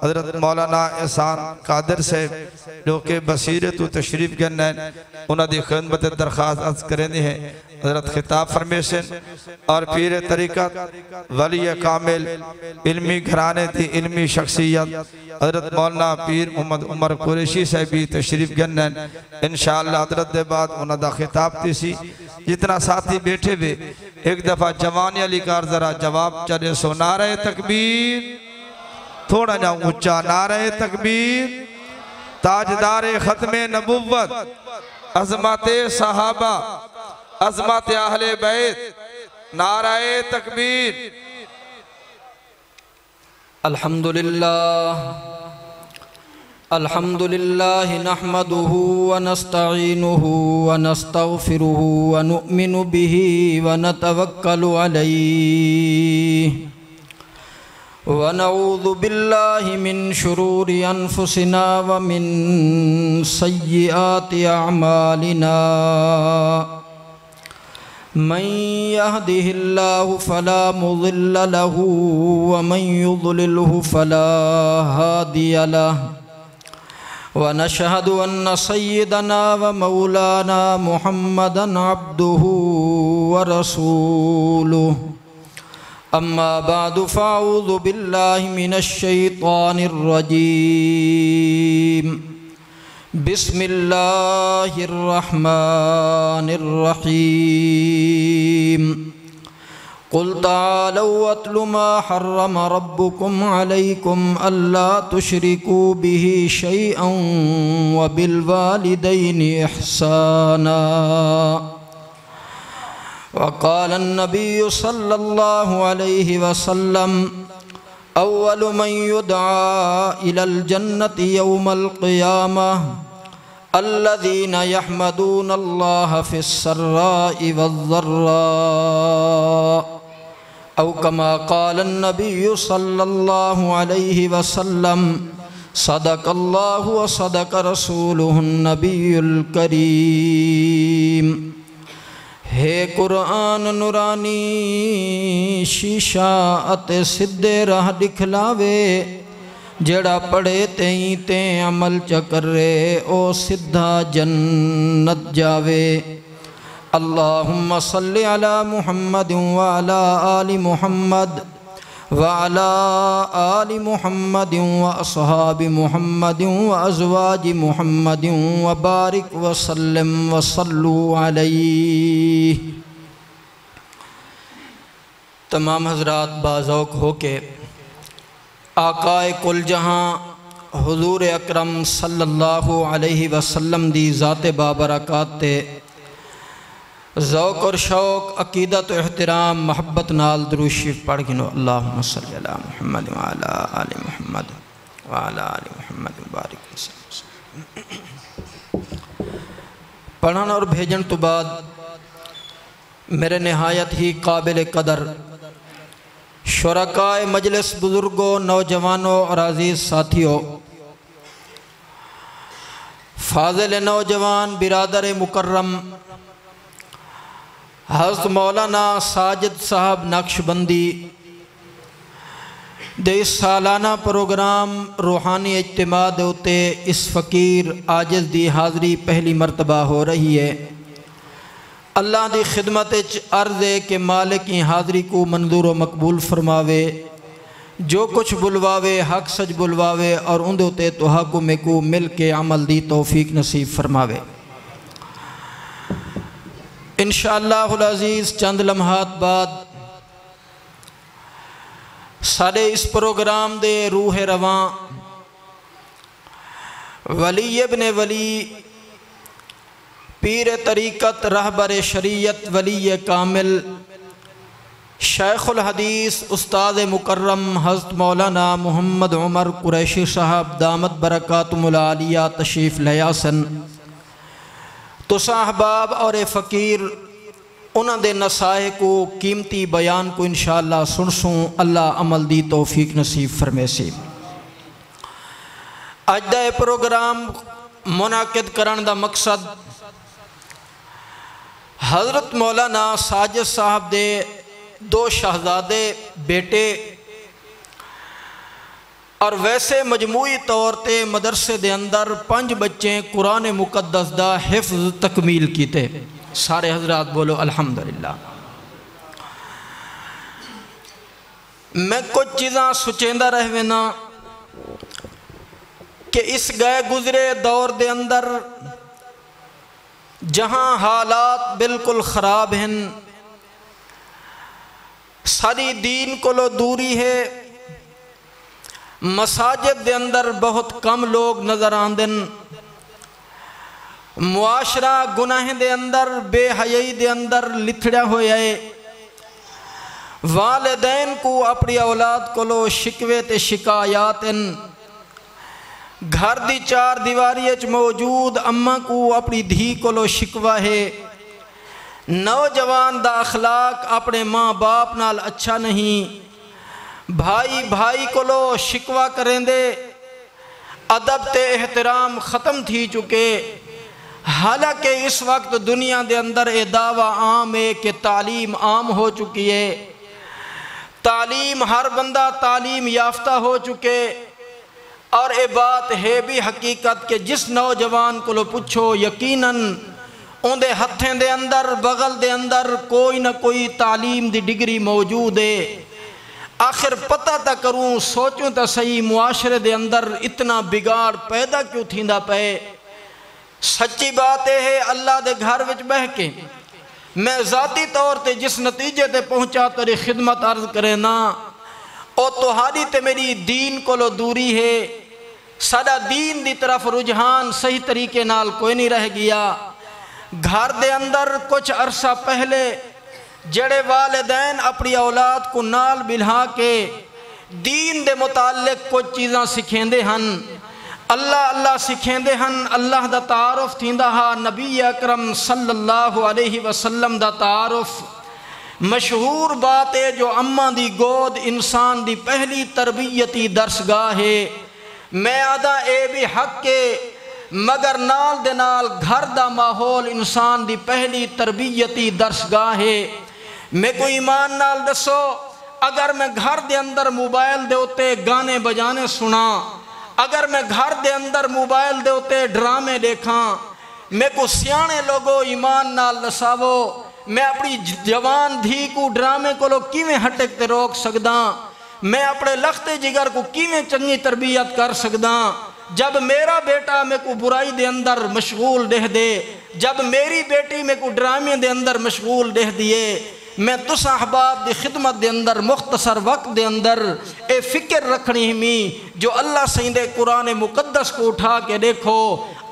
حضرت مولانا احسان قادر سے جو کہ بصیرت و تشریف گنن انہاں دی خدمت درخواست عرض کرنے ہیں حضرت خطاب فرمیشن اور پیر طریقت ولی کامل علمی گھرانے دی علمی شخصیت حضرت مولانا پیر محمد عمر قریشی سے بھی تشریف گنن انشاءاللہ حضرت دے بعد انہاں دا خطاب تیسی جتنا ساتھی بیٹھے ہوئے ایک دفعہ جوانی علی کار ذرا جواب چلے سو نعرہ تکبیر تھوڑا جاؤں اچھا نعرہ تکبیر تاجدار ختم نبوت عظمت صحابہ عظمت اہل بیت نعرہ تکبیر الحمدللہ نحمده ونستعینه ونستغفره ونؤمن به ونتوکل علیہ ونعوذ باللہ من شرور انفسنا ومن سیئات اعمالنا من يهده الله فلا مضل له ومن يضلله فلا هادي له ونشهد أن سيدنا ومولانا محمدا عبده ورسوله أما بعد فأعوذ بالله من الشيطان الرجيم بسم الله الرحمن الرحيم قل تعالوا واتل ما حرم ربكم عليكم ألا تشركوا به شيئا وبالوالدين إحسانا وقال النبي صلى الله عليه وسلم أول من يدعى إلى الجنة يوم القيامة الذين يحمدون الله في السراء والضراء أو كما قال النبي صلى الله عليه وسلم صدق الله وصدق رسوله النبي الكريم ہے قرآن نورانی شیشہ اتے سدھے راہ دکھلاوے جڑا پڑھے تیں تیں عمل چکرے او سدھا جنت جاوے اللہم صلی علی محمد وعلا آل محمد وعلا آل محمد واصحاب محمد وازواج محمد وبارک وسلم وصلوا علیہ۔ تمام حضرات باذوق ہو کے آقا کل جہاں حضور اکرم صلی اللہ علیہ وسلم دی ذات بابرکات تے ذوق اور شوق عقیدت و احترام محبت نال درود شریف پڑھ گنو اللہم صلی علی محمد وعلا آل محمد وعلا آل محمد وبارک وسلم۔ پڑھن اور بھیجن تو بعد میرے نہایت ہی قابل قدر شرکائے مجلس بزرگوں نوجوانوں اور عزیز ساتھیوں فاضل نوجوان برادر مکرم حضرت مولانا ساجد صاحب نقشبندی دے اس سالانہ پروگرام روحانی اجتماع دے اتے اس فقیر عاجز دی حاضری پہلی مرتبہ ہو رہی ہے۔ اللہ دی خدمت عرض ہے کہ مالک کی حاضری کو منظور و مقبول فرماوے، جو کچھ بلواوے حق سچ بلواوے اور ان دوتے تو حکم کو مل کے عمل دی توفیق نصیب فرماوے۔ انشاءاللہ العزیز چند لمحات بعد سارے اس پروگرام دے روح رواں ولی ابن ولی پیر طریقت رہبر شریعت ولی کامل شیخ الحدیث استاد مکرم حضرت مولانا محمد عمر قریشی صاحب دامت برکاتہم العالیہ تشریف لیاسن تو احباب اور فقیر انہاں دے نصائح کو قیمتی بیان کو انشاءاللہ سنسوں اللہ عمل دی توفیق نصیب فرمے سی۔ اجدہ پروگرام منعقد کرن دا مقصد حضرت مولانا ساجد صاحب دے دو شہزادے بیٹے اور ویسے مجموعی طور تے مدرسے دے اندر 5 بچے قرآن مقدس دا حفظ تکمیل کیتے. سارے حضرات بولو الحمدللہ. میں کچھ چیزاں سچیندہ رہے نا کہ اس گئے گزرے دور دے اندر جہاں حالات بالکل خراب ہیں، ساری دین کو لو دوری ہے، مساجد دے اندر بہت کم لوگ نظر آندن، معاشرہ گناہ دے اندر بے حیائی دے اندر لتھڑا ہویا ہے، والدین کو اپنی اولاد کو لو شکوے تے شکایات ہیں، گھر دی 4 دیواری اچ موجود اماں کو اپنی دھی کو لو شکوہ ہے، نوجوان دا اخلاق اپنے ماں باپ نال اچھا نہیں، بھائی بھائی کو لو شکوہ کریں دے، ادب تے احترام ختم تھی چکے. حالانکہ اس وقت دنیا دے اندر اے دعویٰ عام ہے کہ تعلیم عام ہو چکی ہے، تعلیم ہر بندہ تعلیم یافتہ ہو چکے، اور اے بات ہے بھی حقیقت کہ جس نوجوان کو لو پوچھو یقیناً ان دے ہتھیں دے اندر بغل دے اندر کوئی نہ کوئی تعلیم دی ڈگری موجود ہے. آخر پتہ تا کروں سوچوں تا صحیح معاشرے دے اندر اتنا بگاڑ پیدا کیوں تھیندا پے. سچی بات ہے اللہ دے گھر وچ بہ کے میں ذاتی طور تے جس نتیجے تے پہنچا تیری خدمت عرض کرے نا او تہاڈی تے میری دین کو لو دوری ہے. ساڈا دین دی طرف رجحان صحیح طریقے نال کوئی نہیں رہ گیا. گھر دے اندر کچھ عرصہ پہلے جڑے والدین اپنی اولاد کو نال بلہا کے دین دے متعلق کچھ چیزاں سکھیندے ہن، اللہ اللہ سکھیندے ہن، اللہ دا تعارف تھیندا ہا، نبی اکرم صلی اللہ علیہ وسلم دا تعارف. مشہور بات ہے جو اماں دی گود انسان دی پہلی تربیتی درسگاہ ہے. میں آدھا اے بھی حق کے مگر نال دے نال گھر دا ماحول انسان دی پہلی تربیتی درسگاہ ہے. میں کوئی ایمان نال دسو اگر میں گھر دے اندر موبائل دے ہوتے گانے بجانے سنا، اگر میں گھر دے اندر موبائل دے ہوتے ڈرامے دیکھاں، میں کو سیانے لوگو ایمان نال دساوو میں اپنی جوان دھی کو ڈرامے کو لو کیویں ہٹک تے روک سکداں، میں اپنے لخت جگر کو کیویں چنگی تربیت کر سکداں. جب میرا بیٹا میں کو برائی دے اندر مشغول دہ دے، جب میری بیٹی میں کو ڈرامے دے اندر مشغول دہ دیے، میں تسا احباب دی خدمت دے اندر مختصر وقت دے اندر اے فکر رکھنی ہمیں جو اللہ سیندے قرآن مقدس کو اٹھا کے دیکھو.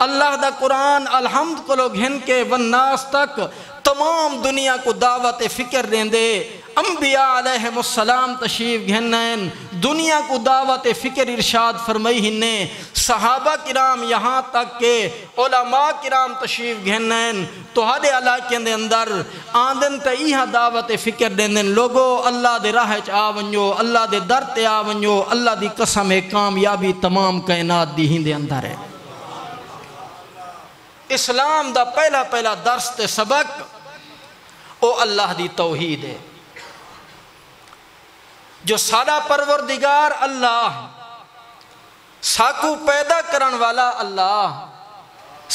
اللہ دا قرآن الحمد کو لوگ گھن کے والناس تک تمام دنیا کو دعوت فکر دیں دے. انبیاء علیہ السلام تشریف گھنین دنیا کو دعوت فکر ارشاد فرمائی ہننے، صحابہ کرام یہاں تک کہ علماء کرام تشریف گھنین تو ہدے علاقے دے اندر آندن تا ایہا دعوت فکر دیں. لوگو اللہ دے راہ چ آونجو، اللہ دے در تے آونجو، اللہ دی قسم کامیابی تمام کائنات دی ہی دے اندر ہے. اسلام دا پہلا درس تے سبق او اللہ دی توحید ہے. جو سادہ پروردگار اللہ، ساکو پیدا کرن والا اللہ،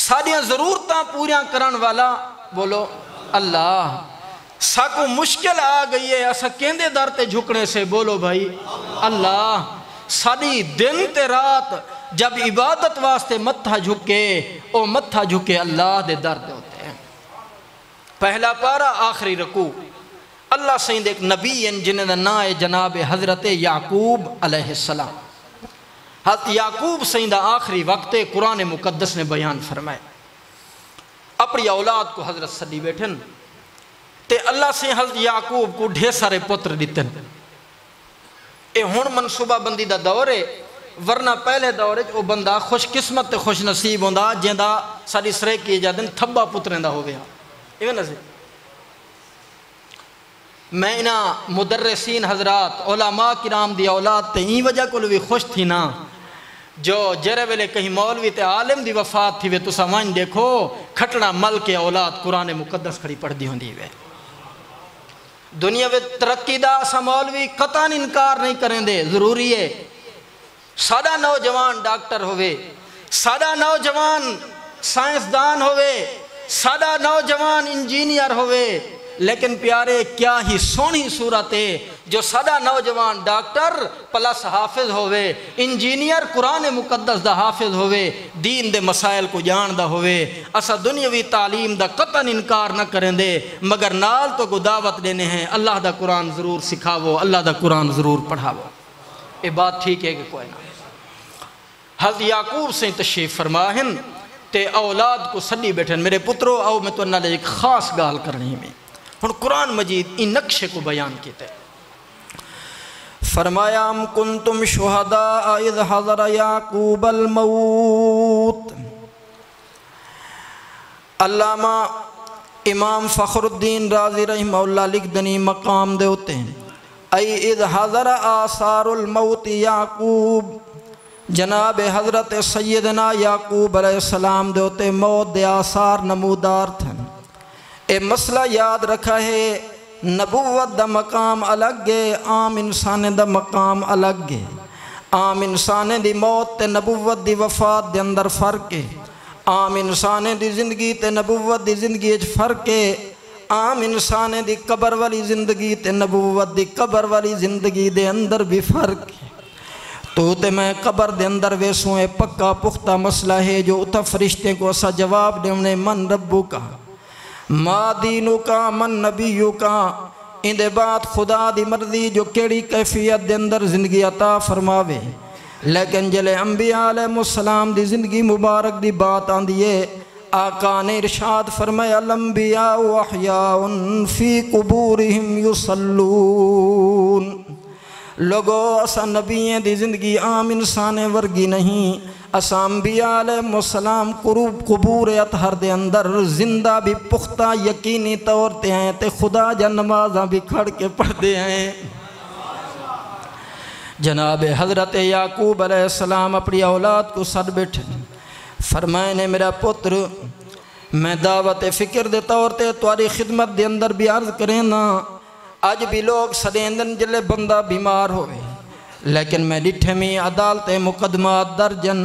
ساڑیاں ضرورتاں پوریاں کرن والا بولو اللہ. ساکو مشکل آ گئی ہے اسا کیندے در تے جھکنے سے بولو بھائی اللہ. ساڑی دن تے رات جب عبادت واسطے متھا جھکے او متھا جھکے اللہ دے در دے ہوتے ہیں. پہلا پارا آخری رکوع اللہ سیند ایک نبی ہیں جنہیں دا نام ہے جناب حضرت یعقوب علیہ السلام. حضرت یعقوب سیند آخری وقت قرآن مقدس نے بیان فرمائے. اپنی اولاد کو حضرت صلی بیٹھن تے اللہ سے حضرت یعقوب کو ڈھیر سارے پتر دیتن. اے ہون منصوبہ بندی دا دور ہے، ورنہ پہلے دور ہے وہ بندہ خوش قسمت تے خوش نصیب ہوندا جیندا ساری سرے کیے جادن تھبا پتریں دا ہو گیا. ایویں نہ میں انہا مدرسین حضرات علماء کرام دی اولاد تے این وجہ کو بھی خوش تھی نا جو جرے ویلے کہیں مولوی تے عالم دی وفات تھی وے تو سامان دیکھو کھٹنا مل کے اولاد قرآن مقدس کھڑی پڑھ دی ہوں دی وے. دنیا وے ترقی دا سا مولوی قطعاً انکار نہیں کریں دے ضروری ہے. سادہ نوجوان ڈاکٹر ہوئے، سادہ نوجوان سائنسدان ہوئے، سادہ نوجوان انجینئر ہوئے، لیکن پیارے کیا ہی سونی صورت ہے جو سادہ نوجوان ڈاکٹر پلس حافظ ہوئے، انجینئر قرآن مقدس دا حافظ ہوئے، دین دے مسائل کو جان دا ہوئے، اسا دنیاوی تعلیم دا قطعاً انکار نہ کریں دے، مگر نال تو کو دعوت دینے ہیں اللہ دا قرآن ضرور سکھاو، اللہ دا قرآن ضرور پڑھاو۔ یہ بات ٹھیک ہے کہ کوئی نہ؟ حضرت یعقوب سے تشریف فرماہن تے اولاد کو سڈی بیٹھن، میرے پترو آؤ میں تو انہوں نے ایک خاص گال کرنی میں ہن قرآن مجید ان نقشے کو بیان کیتے۔ فرمایا ام کنتم شہداء اذ حضر یعقوب الموت۔ علامہ امام فخر الدین رازی رحمہ اللہ لکھ دنی مقام دے ہوتے ہیں ای اذ حضر آثار الموت یعقوب، جناب حضرت سیدنا یعقوب علیہ السلام دے ہوتے موت دے آثار نمودار تھے۔ اے مسئلہ یاد رکھا ہے، نبوت دا مقام الگ ہے، عام انسان دا مقام الگ ہے۔ عام انسان دی موت تے نبوت دی وفات دے اندر فرق ہے، عام انسان دی زندگی تے نبوت دی زندگی اچ فرق ہے، عام انسان دی قبر والی زندگی تے نبوت دی قبر والی زندگی دے اندر بھی فرق ہے۔ تو تے میں قبر دے اندر ویسوں اے پکا پختہ مسئلہ ہے جو اتھا فرشتے کو اسا جواب دے من ربو کا ما دینو کا من نبیو کا، ان دے بعد خدا دی مرضی جو کیڑی کیفیت دے اندر زندگی عطا فرماوے۔ لیکن جلے انبیاء علیہ السلام دی زندگی مبارک دی بات آن دیئے، آقا نے ارشاد فرمایا الانبیاء احیاء فی قبورہم یصلون۔ لوگو اسا نبییں دی زندگی عام انسان ورگی نہیں، اسا انبیاء علیہ السلام قبور اطہر دے اندر زندہ بھی پختہ یقینی طور تے ہیں تے خدا جا نمازاں بھی کھڑ کے پڑھ دے ہیں۔ جناب حضرت یعقوب علیہ السلام اپنی اولاد کو ساتھ بیٹھے فرمائے نے میرا پتر میں دعوت فکر دے طور تے تمہاری خدمت دے اندر بھی عرض کریں نا، آج بھی لوگ سدیندن جلے بندہ بیمار ہوئے، لیکن میں ڈٹھے میں عدالت مقدمات درجن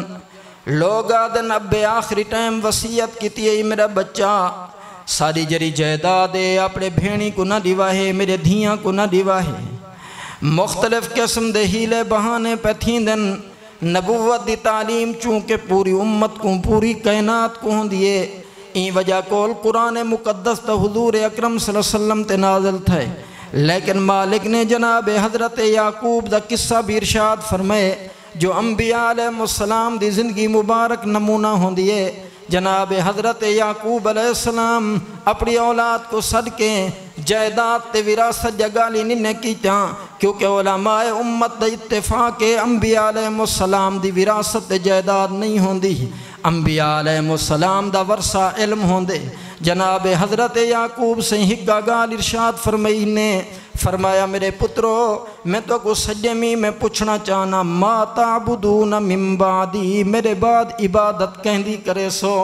لوگ آدن اب آخری ٹائم وصیت کی تھی میرا بچہ ساری جری جائیداد اپنے بھینی کو نہ دیواہے، میرے دھیاں کو نہ دیواہے، مختلف قسم دے ہیلے بہانے پہ تھیندن۔ نبوت دی تعلیم چونکہ پوری امت کو پوری کائنات کو ہوں دیئے، این وجہ کول قرآن مقدس تا حضور اکرم صلی اللہ علیہ وسلم تے نازل تھے، لیکن مالک نے جناب حضرت یعقوب دا قصہ بھی ارشاد فرمائے جو انبیاء علیہ السلام دی زندگی مبارک نمونہ ہوں دیئے۔ جناب حضرت یعقوب علیہ السلام اپنی اولاد کو صدقے جائیداد تے وراثت جگالی نہیں کیتا، کیونکہ علماء امت دا اتفاق انبیاء علیہ السلام دی وراثت جائیداد نہیں ہوں دی، انبیاء علیہ السلام دا ورثہ علم ہوں دے۔ جناب حضرت یعقوب سے ہکا گال ارشاد فرمائی نے فرمایا میرے پترو میں تو کو سجے میں پوچھنا چاہنا ما تعبدون من بعدی، میرے بعد عبادت کہندی کرے سو۔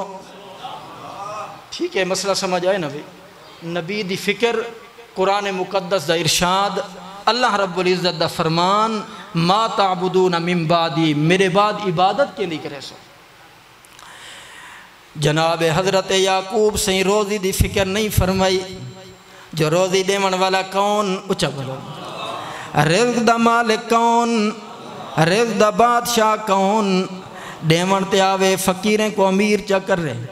ٹھیک ہے مسئلہ سمجھ آئے نبی دی فکر، قرآن مقدس دا ارشاد، اللہ رب العزت دا فرمان ما تعبدون من بعدی، میرے بعد عبادت کہندی کرے سو۔ جناب حضرت یعقوب سے روزی دی فکر نہیں فرمائی، جو روزی دیمن والا کون؟ اچھا بولو، رزق دا مالک کون؟ رزق دا بادشاہ کون؟ دیمن تے آوے فقیریں کو امیر چا کر رہے،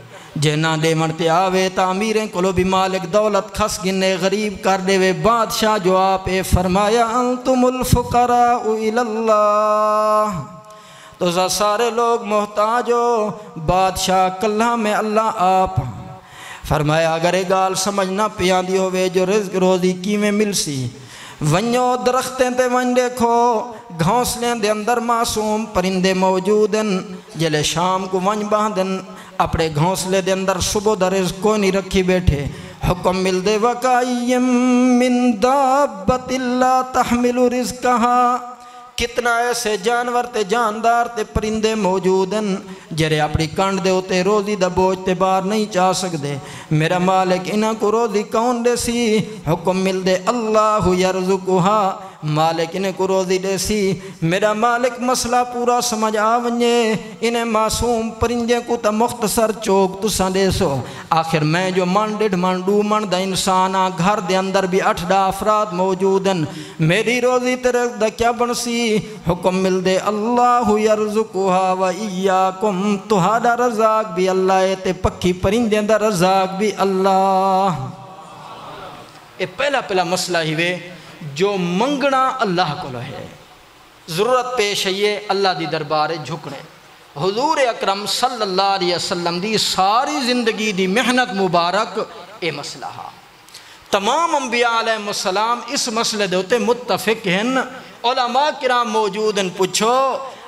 جہنا دیمن تے آوے تا امیریں کو لو بھی مالک دولت کھس گنے غریب کر دے وے بادشاہ جو آپ فرمایا انتم الفقراء الاللہ، تو سارے لوگ محتاج ہو، بادشاہ کلہ میں اللہ آپ۔ فرمایا اگر ایک گال سمجھنا پیان دی ہوئے جو رزق روزی کی میں مل سی، ونیو درختیں تے ون دیکھو گھونسلیں دے اندر معصوم پرندے موجودن، جلے شام کو ون باندن اپنے گھونسلے دے اندر صبح دا رزق کوئی نہیں رکھی بیٹھے، حکم مل دے وَقَائِيَم مِّن دَابَّتِ اللَّهِ تَحْمِلُ رِزْقَهَا، کتنا ایسے جانور تے جاندار تے پرندے موجود ہیں جرے اپنی کانڈ دے ہوتے روزی دا بوجھ تے بار نہیں چاہ سکتے، میرا مالک انہاں کو روزی کون دے سی؟ حکم مل دے اللہ یرزقها، مالک انہیں کو روزی دے سی میرا مالک مسئلہ پورا سمجھ آونجے انہیں معصوم پرنجے کو تا مختصر چوک تو سندے سو آخر میں جو من ڈیڑھ من دو من دا انسانا گھر دے اندر بھی 8 افراد موجودن میری روزی تیرے دا کیا بنسی حکم مل دے اللہ یرزقها و ایاکم تہاڈا رزاق بھی اللہ ہے تے پکی پرندے دا رزاق بھی اللہ اے پہلا مسئلہ ہی وے جو منگنا اللہ کو ہے ضرورت پیش ہے اللہ دی دربار جھکنے حضور اکرم صلی اللہ علیہ وسلم دی ساری زندگی دی محنت مبارک اے مسئلہ ہا تمام انبیاء علیہ السلام اس مسئلے دوتے متفق ہیں علماء کرام موجود ہیں پوچھو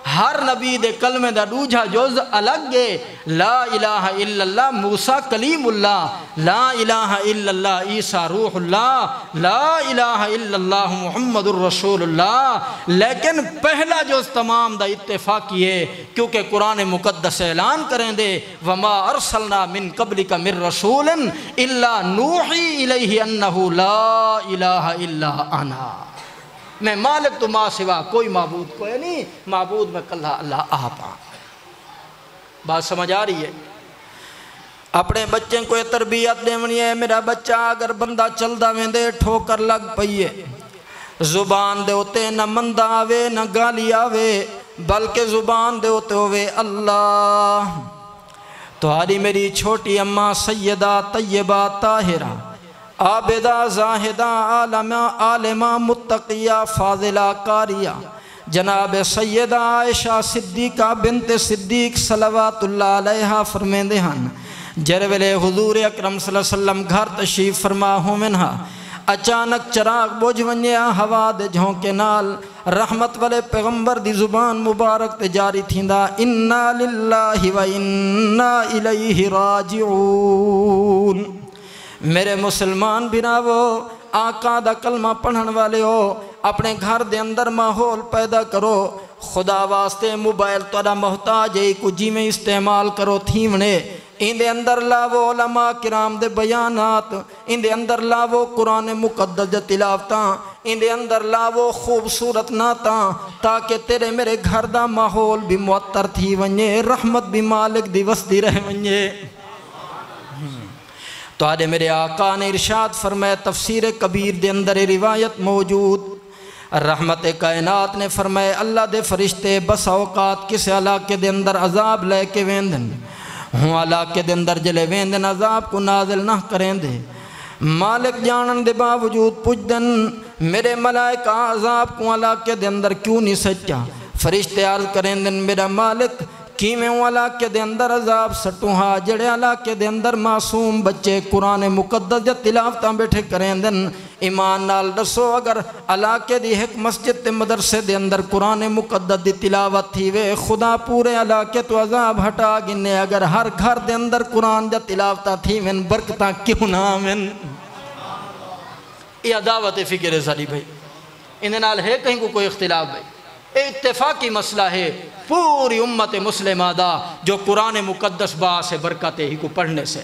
ہر نبی دے کلمے دا دوجھا جز الگ ہے لا الہ الا اللہ موسیٰ کلیم اللہ لا الہ الا اللہ عیسیٰ روح اللہ لا الہ الا اللہ محمد الرسول اللہ لیکن پہلا جز تمام دا اتفاقی ہے کیونکہ قرآن مقدس اعلان کریں دے وما ارسلنا من قبلک من رسول الا نوحی الیہ انہ لا الہ الا انا میں مالک تو ماں سوا کوئی معبود کوئی نہیں معبود میں کلہ اللہ آپ بات سمجھ آ رہی ہے اپنے بچے کو یہ تربیت دیونی ہے میرا بچہ اگر بندہ چل دا میں دے ٹھوکر لگ پئیے زبان دے ہوتے نہ مندہ آوے نہ گالی آوے بلکہ زبان دے ہوتے ہوئے اللہ تو آری میری چھوٹی اماں سیدہ طیبہ طاہرہ عابدہ زاہدہ عالمہ متقیہ فاضلہ قاریہ جناب سیدہ عائشہ صدیقہ بنت صدیق صلوات اللہ علیہ فرمیندے ہن جرویلے حضور اکرم صلی اللہ علیہ وسلم گھر تشریف فرما ہوں منہا اچانک چراغ بوجھ ونیا ہوا دے جھونکے نال رحمت والے پیغمبر دی زبان مبارک تے جاری تھیندا انا للہ و انا الیہ راجعون میرے مسلمان بناو آقا دا کلمہ پڑھن والے ہو اپنے گھر دے اندر ماحول پیدا کرو خدا واسطے موبائل توڑا محتاج ہے کو جی میں استعمال کرو تھیمنے ان دے اندر لاو علماء کرام دے بیانات ان دے اندر لاو قرآن مقدس دے تلاوتاں ان دے اندر لاو خوبصورت نعتاں تاکہ تیرے میرے گھر دا ماحول بھی معطر تھی ونجے رحمت بھی مالک دی وسدی رہ ونجے تو آج میرے آقا نے ارشاد فرمایا تفسیر کبیر دے اندر روایت موجود رحمت کائنات نے فرمایا اللہ دے فرشتے بس اوقات کس علاقے دے اندر عذاب لے کے ویندن ہوں علاقے دے اندر جلے ویندن عذاب کو نازل نہ کریں دے مالک جانن دے باوجود پجدن میرے ملائکہ عذاب کو علاقے دے اندر کیوں نہیں سچا فرشتے عرض کریں دن میرا مالک کیمیں علاقے دے اندر عذاب سٹوں ہا جڑے علاقے دے اندر معصوم بچے قرآن مقدس یا تلاوتاں بیٹھے کریں دن ایمان نال دسو اگر علاقے دی ایک مسجد تے مدرسے دے اندر قرآن مقدس دی تلاوت تھی وے خدا پورے علاقے تو عذاب ہٹا گنے اگر ہر گھر دے اندر قرآن یا تلاوتاں تھی وین برکتاں کیوں نہ آمین یہ دعوت فکر ساری بھائی انہیں نال ہے کہیں کو کوئی اختلاف بھائی اتفاقی مسئلہ ہے پوری امت مسلمہ دا جو قرآن مقدس با سے برکتیں ہی کو پڑھنے سے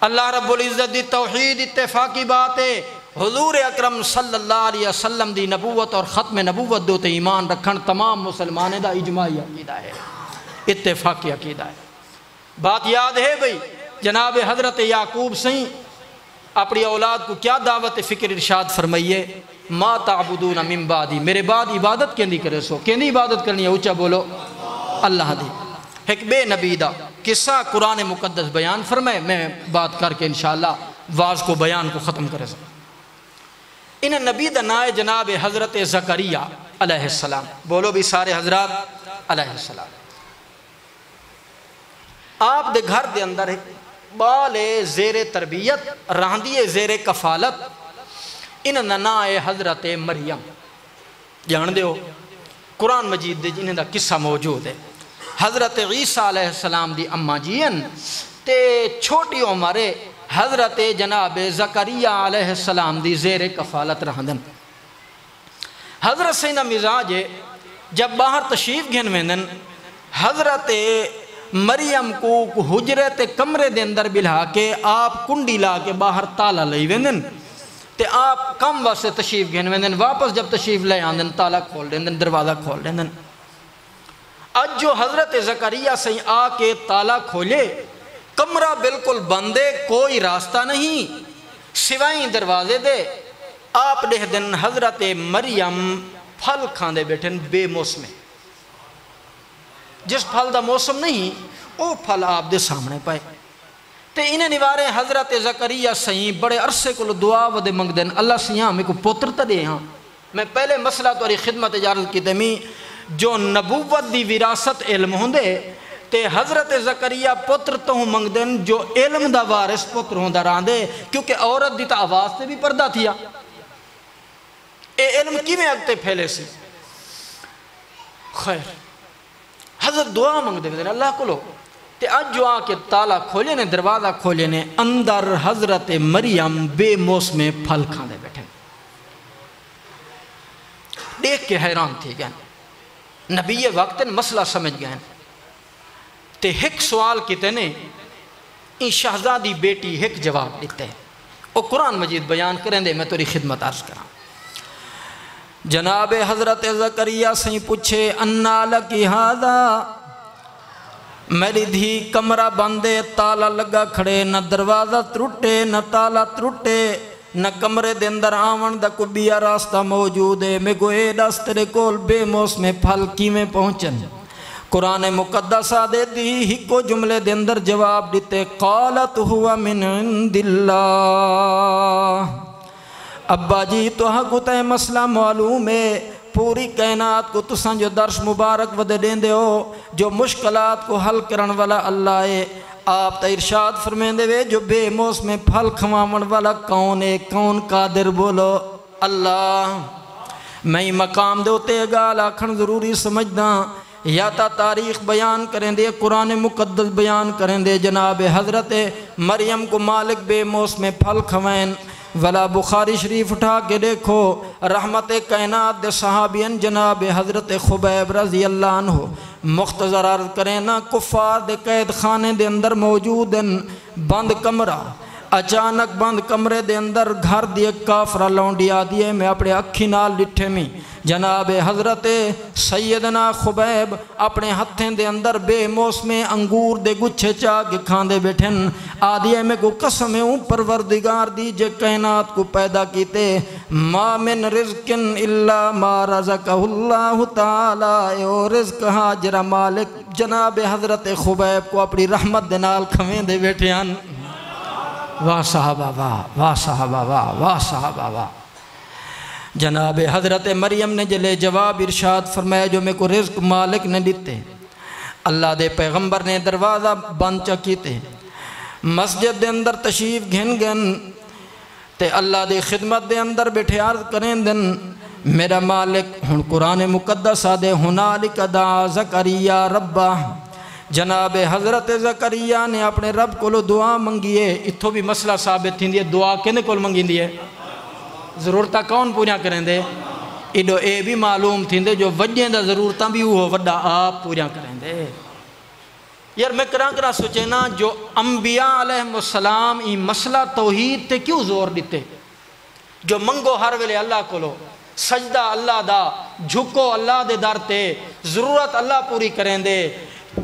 اللہ رب العزت دی توحید اتفاقی بات ہے حضور اکرم صلی اللہ علیہ وسلم دی نبوت اور ختم نبوت دوتے ایمان رکھن تمام مسلمانے دا اجماعی عقیدہ ہے اتفاقی عقیدہ ہے بات یاد ہے بھئی جناب حضرت یعقوب سہیں اپنی اولاد کو کیا دعوت فکر ارشاد فرمائیے ما تعبدون من بعدی میرے بعد عبادت کیندی کرے سو کیندی عبادت کرنی ہے اونچا بولو اللہ دی ایک بے نبی دا قصہ قرآن مقدس بیان فرمائے میں بات کر کے انشاءاللہ واز کو بیان کو ختم کرے سو انہیں نبی دا نائے جناب حضرت زکریہ علیہ السلام بولو بھی سارے حضرات علیہ السلام آپ دے گھر دے اندر بالے زیر تربیت راندی زیر کفالت انہیں ننائے حضرت مریم جان دے ہو قرآن مجید دے جنہیں دا قصہ موجود ہے حضرت عیسیٰ علیہ السلام دی اماں جین تے چھوٹی عمرے حضرت جناب زکریہ علیہ السلام دی زیر کفالت رہندن حضرت سینہ مزاج جب باہر تشریف گھن ویندن حضرت مریم کو حجرت کمرے دے اندر بلہا کے آپ کنڈی لا کے باہر تالا لئی ویندن تے آپ کم واسطے تشریف گھن ویندن، واپس جب تشریف لے آندن تالا کھول دیندن، دروازہ کھول دیندن۔ اج جو حضرت زکریا سے آ کے تالا کھولے، کمرہ بالکل بندے، کوئی راستہ نہیں سوائیں دروازے دے، آپ دے دن حضرت مریم پھل کھاندے بیٹھن بے موسم، جس پھل دا موسم نہیں وہ پھل آپ دے سامنے پائے تے انہیں نوارے حضرت زکریا سہی بڑے عرصے کو دعا ودے منگ دین، اللہ سیاں میں کو پتر تا دے ہاں۔ میں پہلے مسئلہ توری خدمت اجازت کی تمی جو نبوت دی وراثت علم ہوندے تے حضرت زکریا پتر تو منگ دین جو علم دا وارث پتر ہوندہ راندے، کیونکہ عورت دی تا آواز تے بھی پردہ تھیا، اے علم کی میں اگتے پھیلے سی۔ خیر حضرت دعا منگ دے اللہ کو لو تے آج جو آ کے تالا کھولے نے، دروازہ کھولے نے، اندر حضرت مریم بے موسم پھل کھانے بیٹھے، دیکھ کے حیران تھی گئے، نبی وقت مسئلہ سمجھ گئے تے ایک سوال کیتے نے ان شہزادی بیٹی ایک جواب دیتے ہیں، وہ قرآن مجید بیان کریں دے، میں توری خدمت عرض کرا۔ جناب حضرت زکریا سے پوچھے انا لکی ہذا، میری دھی کمرہ بندے، تالا لگا کھڑے، نہ دروازہ ترٹے نہ تالا ترٹے، نہ کمرے دے اندر آون دا کبیا راستہ موجود ہے، میں گوئے دس تیرے کول بے موسم پھل کی میں پہنچن۔ قرآن مقدسہ دے دی ہی کو جملے دے اندر جواب دیتے، قالت ہوا من عند اللہ۔ ابا جی تو حق تے مسئلہ معلوم ہے، پوری کائنات کو تساں جو درس مبارک ودے دین دے ہو، جو مشکلات کو حل کرن والا اللہ ہے، آپ تا ارشاد فرمین دے وے جو بے موسم پھل کھوامن والا کون ہے، کون قادر بولو اللہ۔ میں مقام دے ہوتے گال آکھن ضروری سمجھنا، یا تا تاریخ بیان کریں دے، قرآن مقدس بیان کریں دے، جناب حضرت مریم کو مالک بے موسم پھل کھوائن، ولا بخاری شریف اٹھا کے دیکھو، رحمت کائنات دے صحابین جناب حضرت خبیب رضی اللہ عنہ مختصر عرض کریں نا، کفار دے قید خانے دے اندر موجود ہیں، بند کمرہ، اچانک بند کمرے دے اندر گھر دیے کافرہ لونڈیا دیے، میں اپنے اکھی نال لٹھے میں جناب حضرت سیدنا خبیب اپنے ہتھیں دے اندر بے موسم انگور دے گچھے چاہ کے کھاندے بیٹھن، آدھیے میں کو قسم ہوں پروردگار دی جے کائنات کو پیدا کیتے، ما من رزق الا ما رزقہ اللہ تعالی، او رزق حاجرہ مالک جناب حضرت خبیب کو اپنی رحمت دے نال کھویں دے بیٹھے ہیں۔ واہ صحابہ واہ، واہ صحابہ واہ، واہ صحابہ واہ۔ جناب حضرت مریم نے جلے جواب ارشاد فرمایا جو میں کو رزق مالک نے دیتے، اللہ دے پیغمبر نے دروازہ بند چکیتے، مسجد دے اندر تشریف گھن گن تے اللہ دے خدمت دے اندر بیٹھے عرض کریں دن میرا مالک، ہن قرآن مقدس دے ہنالک دعا زکریا ربہ، جناب حضرت زکریا نے اپنے رب کو دعا منگیے، اتھو بھی مسئلہ ثابت تھی دی دعا کنے کول منگی دی ہے، ضرورتہ کون پوریا کریں دے، ایڈو اے بھی معلوم تھی دے جو وجہیں دا ضرورتہ بھی وہ وڈا آپ پوریا کریں دے۔ یار میں کرا سوچے نا جو انبیاء علیہ السلام ای مسئلہ توحید تے کیوں زور دیتے، جو منگو ہر ویلے اللہ کو لو، سجدہ اللہ دا، جھکو اللہ دے در تے، ضرورت اللہ پوری کریں دے،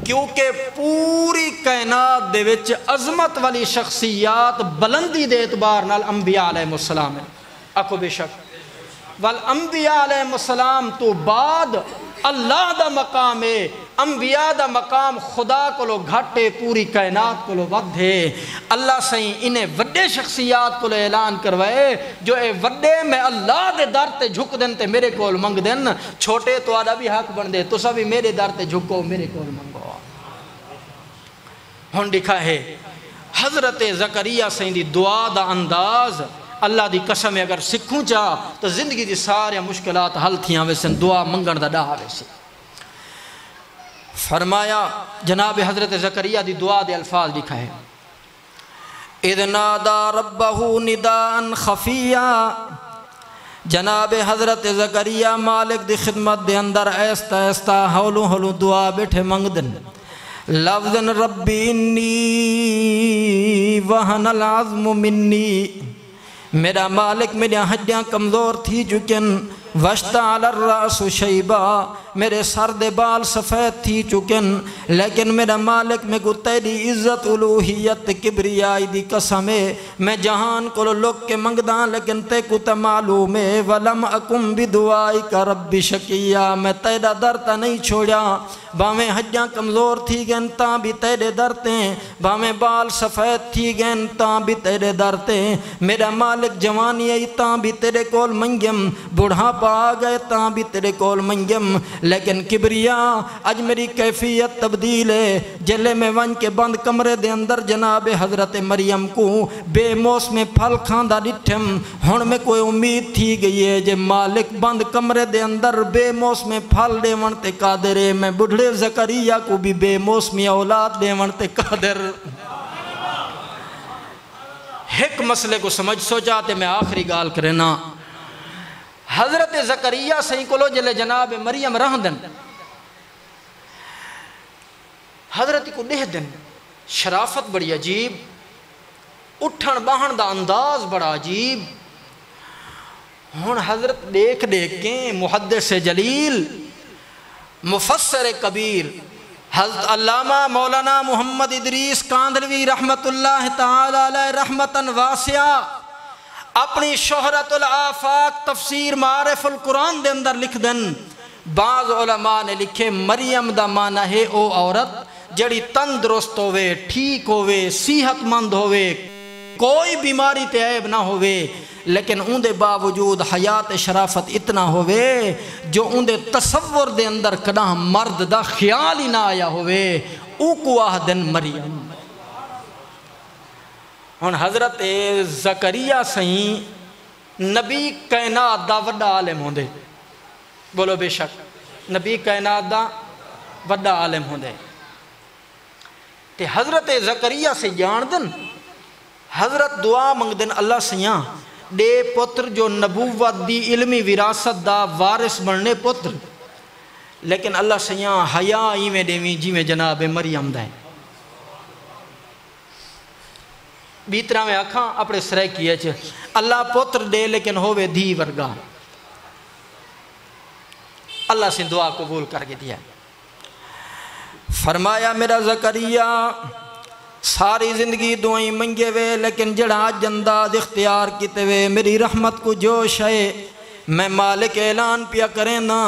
کیونکہ پوری کائنات دے وچ عظمت والی شخصیات بلندی دے اعتبار نال انبیاء علیہ السلام ہے، اکو بے شک، والانبیاء علیہ السلام تو بعد اللہ دا مقام ہے، انبیاء دا مقام خدا کو لو گھٹے پوری کائنات کو لو ودھے، اللہ سہیں انہیں وڈے شخصیات کو لو اعلان کروائے جو اے وڈے میں اللہ دے در تے جھک دن تے میرے کول منگ دن، چھوٹے تو آدھا بھی حق بن دے تو سبھی میرے در تے جھکو میرے کول منگو۔ ہن دکھا ہے حضرت زکریا سہیں دی دعا دا انداز، اللہ دی قسم اگر سکھوں چاہ تو زندگی دی سارے مشکلات حل تھیاں ویسن، دعا منگن دا ڈاہ ویسے۔ فرمایا جناب حضرت زکریا دی دعا دے الفاظ لکھا ہے، اذ نادا ربہ نداء خفیا، جناب حضرت زکریا مالک دی خدمت دے اندر ایستا ایستا ہولو ہولو دعا بیٹھے منگ دن، لفظن ربی انی وہن العظم منی، میرا مالک میرے ہڈیاں کمزور تھی چکن وشتا علی الراس شیبہ میرے سر دے بال سفید تھی چکن لیکن میرا مالک میں کو تیری عزت الوہیت کبریائی دی قسم ہے میں جہان کو لوگ کے منگداں لیکن تے کو تا معلوم ہے ولم اکم بدعائی کا رب شکیہ میں تیرا درتا نہیں چھوڑیا باویں ہڈیاں کمزور تھی گئن تاں بھی تیرے درتے باویں بال سفید تھی گئن تاں بھی تیرے درتے میرا مالک جوانی ہے تاں بھی تیرے کول منگم بڑھاپا آ گئے تاں بھی تیرے کول منگم لیکن کبریا اج میری کیفیت تبدیل ہے جلے میں ون کے بند کمرے دے اندر جناب حضرت مریم کو بے موسم پھل کھاندہ ڈٹھم ہن میں کوئی امید تھی گئی ہے جے مالک بند کمرے دے اندر بے موسم پھل دے ونتے قادر ہے میں بڑھڑے زکریہ کو بھی بے موسمی اولاد دے ونتے قادر ایک مسئلے کو سمجھ سوچاتے میں آخری گال کرنا حضرت زکریہ سہی کلو جلے جناب مریم رہ دن حضرت کو دہ دن شرافت بڑی عجیب اٹھن باہن دا انداز بڑا عجیب ہون حضرت دیکھ کے محدث جلیل مفسر کبیر حضرت علامہ مولانا محمد ادریس کاندھلوی رحمت اللہ تعالی علیہ رحمتاً واسعہ اپنی شہرت الآفاق تفسیر معارف القرآن دے اندر لکھ دن بعض علماء نے لکھے مریم دا معنی ہے او عورت جڑی تندرست ہوئے ٹھیک ہوئے صحت مند ہوئے کوئی بیماری تے عیب نہ ہوئے لیکن ان دے باوجود حیات شرافت اتنا ہوئے جو ان دے تصور دے اندر کنا مرد دا خیال ہی نہ آیا ہوئے او کو آہدن مریم ہن حضرت زکریہ سہیں نبی کائنات دا وڈا عالم ہوندے بولو بے شک نبی کائنات دا وڈا عالم ہوندے تے حضرت زکریہ سے جان دن حضرت دعا منگ دن اللہ سیاں دے پتر جو نبوت دی علمی وراثت دا وارث بننے پتر لیکن اللہ سیاں حیا ایویں دیویں جی میں جناب مریم دائیں بیترہ میں آکھاں اپنے سرے کیے چھے اللہ پتر دے لیکن ہوئے دھی ورگا اللہ سے دعا قبول کر کے دیا فرمایا میرا زکریہ ساری زندگی دعائیں منگے وے لیکن جڑا جنداد اختیار کیتے وے میری رحمت کو جوش ہے میں مالک اعلان پیا کریں نا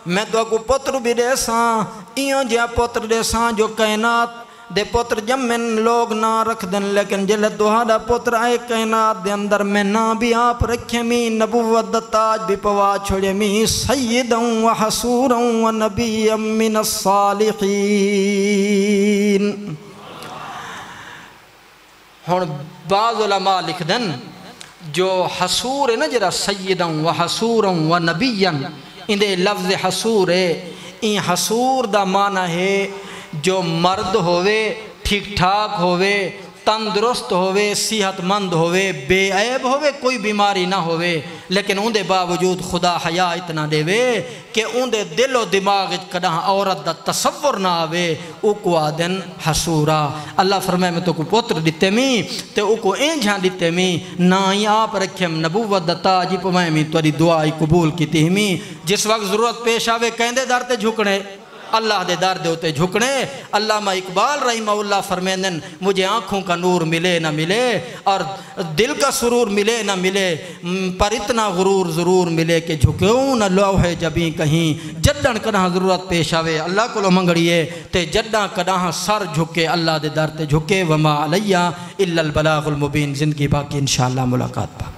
میں تو کو پتر بھی دے ساں ایوں جیا پتر دے ساں جو کائنات دے پتر جمن لوگ نہ رکھ دن لیکن جلے دوہادا پتر آئے کائنات دے اندر میں نہ بھی آپ رکھے می نبوت دا تاج بھی پوا چھوڑے می سیداں و حسوراں و نبیاں من الصالحین ہون بعض علماء لکھ دن جو حسور ہے نا جرا سیداں و حسوراں و نبیاں ان دے لفظ حسور ہے ان حسور دا معنی ہے جو مرد ہوئے ٹھیک ٹھاک ہوئے تندرست ہوئے صحت مند ہوئے بے عیب ہوئے کوئی بیماری نہ ہوئے لیکن ان دے باوجود خدا حیا اتنا دے وے کہ ان دے دل و دماغ کدہ عورت دا تصور نہ آوے او کو آدن حسورا اللہ فرمائے میں تو کو پتر دیتے میں تے او کو اینجھاں دیتے میں نہ ہی آپ رکھیں نبوت دا تاجی پمائے میں توری دعائی قبول کی تھی میں جس وقت ضرورت پیش آوے کہندے دارتے جھکنے اللہ دے دار دے ہوتے جھکنے علامہ اقبال رحمہ اللہ فرمیندن مجھے آنکھوں کا نور ملے نہ ملے اور دل کا سرور ملے نہ ملے پر اتنا غرور ضرور ملے کہ جھکوں نہ لوح جبیں کہیں جدن کدہ ضرورت پیش آوے اللہ کو لو منگڑیے تے جدن کدہ سر جھکے اللہ دے دار تے جھکے وما علیہ الا البلاغ المبین زندگی باقی انشاءاللہ ملاقات باقی